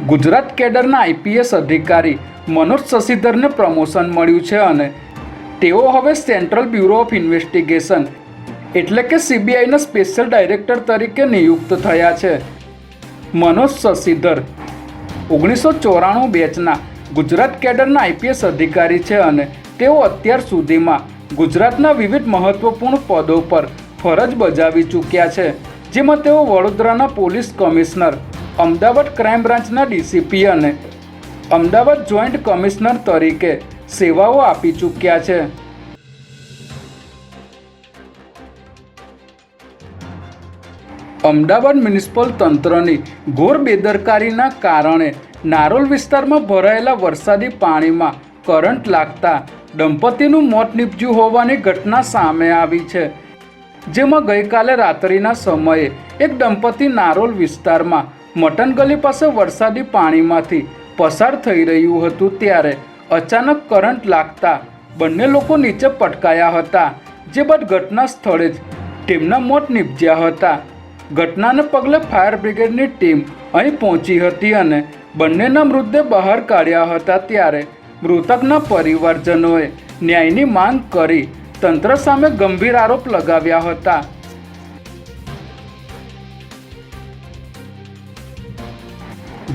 Gujarat કેડરના IPS અધિકારી Manoj શશિધરને promotion મળ્યું છે અને તેઓ હવે સેન્ટ્રલ બ્યુરો ઓફ ઇન્વેસ્ટિગેશન એટલે કે સીબીઆઈના સ્પેશિયલ ડાયરેક્ટર તરીકે નિયુક્ત થયા છે. મનોજ શશિધર 1994 બેચના ગુજરાત કેડરના આઈપીએસ અધિકારી છે અને તેઓ અત્યાર સુધીમાં ગુજરાતના વિવિધ મહત્વપૂર્ણ પદો પર ફરજ બજાવી ચૂક્યા છે, જેમાં તેઓ વડોદરાના પોલીસ કમિશનર, અમદાવાદ ક્રાઇમ બ્રાન્ચના ડીસીપી અને અમદાવાદ જોઈન્ટ કમિશનર તરીકે સેવાઓ આપી ચૂક્યા છે. અમદાવાદ મ્યુનિસિપલ તંત્રની ઘોર બેદરકારીના કારણે નારોલ વિસ્તારમાં ભરાયેલા વરસાદી પાણીમાં કરંટ લાગતા દંપતીનું મોત નીપજ્યું હોવાની ઘટના સામે આવી છે, જેમાં ગઈકાલે રાત્રિના સમયે એક દંપતી નારોલ વિસ્તારમાં મટન ગલી પાસે વરસાદી પાણીમાંથી પસાર થઈ રહ્યું હતું ત્યારે અચાનક કરંટ લાગતા બંને લોકો નીચે પટકાયા હતા, જે બાદ ઘટના સ્થળે જ તેમના મોત નીપજ્યા હતા. ઘટનાને પગલે ફાયર બ્રિગેડની ટીમ અહીં પહોંચી હતી અને બંનેના મૃતદેહ બહાર કાઢ્યા હતા. ત્યારે મૃતકના પરિવારજનોએ ન્યાયની માંગ કરી તંત્ર સામે ગંભીર આરોપ લગાવ્યા હતા.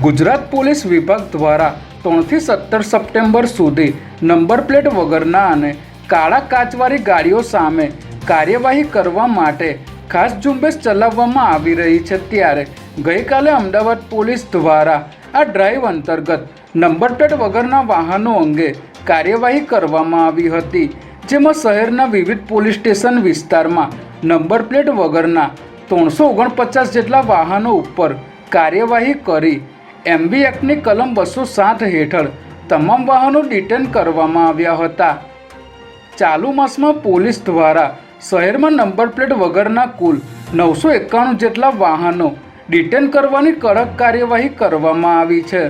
ગુજરાત પોલીસ વિભાગ દ્વારા 3 થી 17 સપ્ટેમ્બર સુધી નંબર પ્લેટ વગરના અને કાળા કાચવાળી ગાડીઓ સામે કાર્યવાહી કરવા માટે ખાસ ઝુંબેશ ચલાવવામાં આવી રહી છે. ત્યારે ગઈકાલે અમદાવાદ પોલીસ દ્વારા આ ડ્રાઈવ અંતર્ગત નંબર પ્લેટ વગરના વાહનો અંગે કાર્યવાહી કરવામાં આવી હતી, જેમાં શહેરના વિવિધ પોલીસ સ્ટેશન વિસ્તારમાં નંબર પ્લેટ વગરના 349 જેટલા વાહનો ઉપર કાર્યવાહી કરી એમબી એક્ટની કલમ 207 હેઠળ તમામ વાહનો ડિટેન કરવામાં આવ્યા હતા. ચાલુ માસમાં પોલીસ દ્વારા શહેરમાં નંબર પ્લેટ વગરના કુલ 991 જેટલા વાહનો ડિટેન કરવાની કડક કાર્યવાહી કરવામાં આવી છે.